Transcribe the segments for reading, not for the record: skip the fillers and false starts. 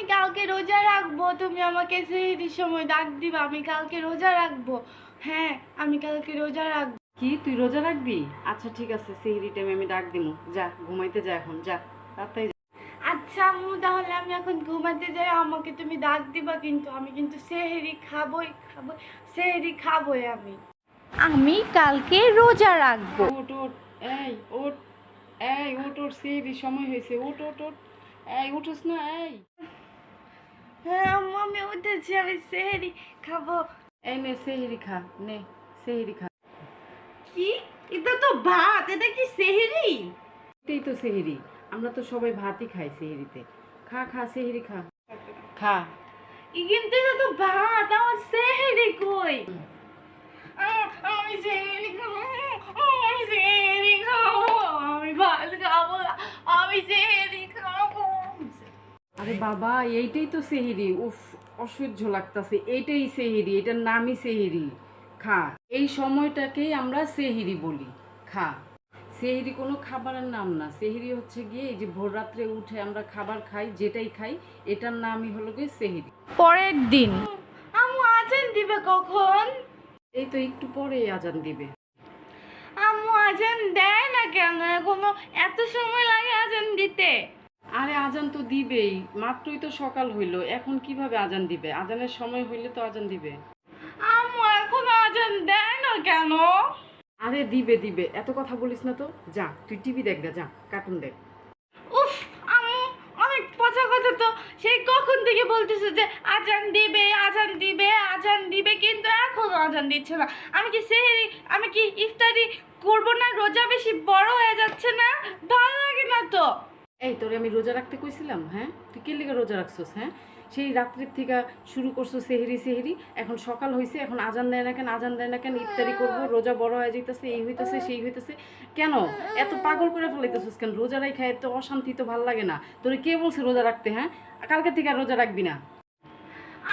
আমি কালকে রোজা রাখবো, তুমি আমাকে সেহরির সময় ডাক দিবা, আমি কালকে রোজা রাখবো। হ্যাঁ, আমি কালকে রোজা রাখবো। কি তুই রোজা রাখবি? আচ্ছা ঠিক আছে, সেহরি টাইমে আমি ডাক দিমু। যা ঘুমাইতে যা, এখন যা, তাড়াতাড়ি যা। আচ্ছা আম্মু, তাহলে আমি এখন ঘুমাতে যাই, আমাকে তুমি ডাক দিবা কিন্তু, আমি কিন্তু সেহরি খাবোই খাবোই, সেহরি খাবোই আমি। আমি কালকে রোজা রাখবো। ওঠ ওঠ, এই ওঠ, এই ওঠ ওঠ, সেহরি সময় হয়েছে, ওঠ ওঠ ওঠ, এই উঠোস না, এই হ্যাঁ আম্মু, আমি উঠেছি, আমি সেহরি খাবো। এই নে সেহরি খা, নে সেহরি খা। কি? এটা তো ভাত, এটা কি সেহরি? এটাই তো সেহরি, আমরা তো সবাই ভাতই খাই সেহরিতে। খা খা সেহরি খা, খা। কিন্তু এটা তো ভাত, আমার সেহরি কই? আমি সেহরি খাবো, আমি সেহরি খাবো, আমি ভাত খাবো না, আমি সেহরি খাবো। আরে বাবা, এইটাই তো সেহরি। উফ, অসহ্য লাগতাছে। এইটাই সেহরি, এটার নামই সেহরি। খা, এই সময়টাকেই আমরা সেহরি বলি। খা। সেহরি কোনো খাবারের নাম না। সেহরি হচ্ছে গিয়ে এই যে ভোর রাত্রে উঠে আমরা খাবার খাই, যেটাই খাই, এটার নামই হলো গিয়ে সেহরি। পরের দিন আম্মু আজান দিবে কখন? এই তো একটু পরেই আজান দিবে। আম্মু আজান দেয় না কেন এখনো? এত সময় লাগে আজান দিতে? আরে আজান তো দিবেই, মাত্রই তো সকাল হইলো, এখন কিভাবে আজান দিবে? আজানের সময় হইলে তো আজান দিবে। আম্মু এখনো আজান দেয় না কেন? আরে দিবে দিবে, এত কথা বলিস না তো। যা তুই টিভি দেখ, যা কার্টুন দেখ। উফ, আম্মু অনেক পচা কথা তো, সেই কখন থেকে বলতেছে যে আজান দিবে আজান দিবে আজান দিবে, কিন্তু এখনো আজান দিচ্ছে না। আমি কি সেহরি, আমি কি ইফতারি করব না? রোজা বেশি বড় হয়ে যাচ্ছে না? ভালো লাগে না তো। এই তোরে আমি রোজা রাখতে কইছিলাম? হ্যাঁ, তুই কে লিগে রোজা রাখছস? হ্যাঁ, সেই রাত্রির থেকে শুরু করছো সেহরি সেহরি, এখন সকাল হয়েছে, এখন আজান দেয় না কেন? আজান দেয় না কেন? ইফতারি করব, রোজা বড় হয়ে যাইতেছে, এই হইতেছে সেই হইতেছে, কেন এত পাগল করে ফেলাইতেছিস কেন? রোজা রাখা এত অশান্তি তো ভাল লাগে না। তোরে কে বলছে রোজা রাখতে? হ্যাঁ, কালকে থেকে আর রোজা রাখবি না।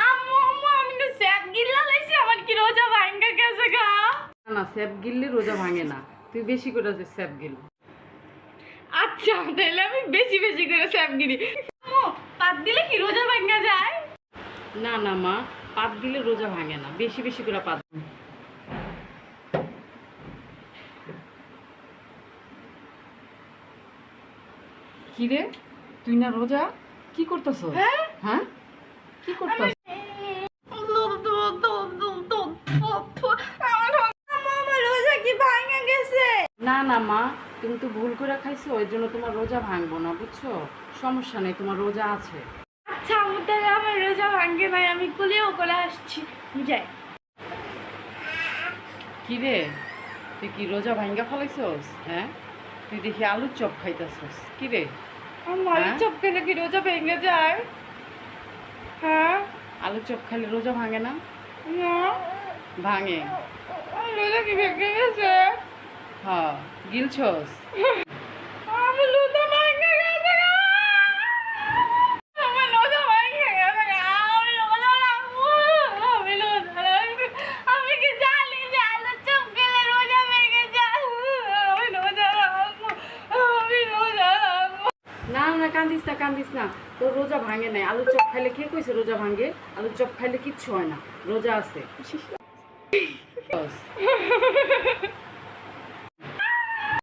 আম্মু আম্মু, আমি তো স্যাপ গিল্লা লাইছি, আমার কি রোজা ভাঙ্গা গেছে গা? না না, স্যাপ গিললে রোজা ভাঙে না, তুই বেশি করে স্যাপ গিল। আচ্ছা, তাহলে আমি বেশি বেশি করে স্যাপ গিরি। আম্মু, পাত দিলে কি রোজা ভাঙ্গা যায়? না না মা, পাত দিলে রোজা ভাঙে না, বেশি বেশি করে পাত। কি রে, তুই না রোজা? কি করতেছ? হ্যাঁ? হ্যাঁ, কি করতেছ? আমার রোজা কি ভাঙ্গা গেছে? না না মা, তুমি তো ভুল করে খাইছো, ওই জন্য তোমার রোজা ভাঙবো না, বুঝছো? সমস্যা নেই, তোমার রোজা আছে। আচ্ছা আম্মু, তাহলে আমার রোজা ভাঙ্গে নাই, আমি কুলিও করে আসছি, যাই। কি রে, তুই কি রোজা ভাঙ্গা ফেলাইছস? হ্যাঁ, তুই দেখি আলুর চপ খাইতেছস। কি রে, আমার হ্যাঁ? চপ খেলে কি রোজা ভেঙে যায়? হ্যাঁ, আলুর চপ খাইলে রোজা ভাঙে না? না, ভাঙে। আমার রোজা কি ভেঙে গেছে? হ্যাঁ, গিলছস? আমি রোজা ভাঙ্গে গেছে গা। আমার রোজা ভাঙ্গে গেছে গা। আমি রোজা রাখবো, আমি রোজা রাখবো। আমি কি জানি যে আলুর চপ খেলে রোজা ভেঙে যায়? আমি রোজা রাখবো, আমি রোজা রাখবো। না না, কান্দিস না কান্দিস না, তোর রোজা ভাঙে নাই। আলুর চপ খাইলে কে কইছে রোজা ভাঙে? আলুর চপ খাইলে কিচ্ছু হয় না, রোজা আছে।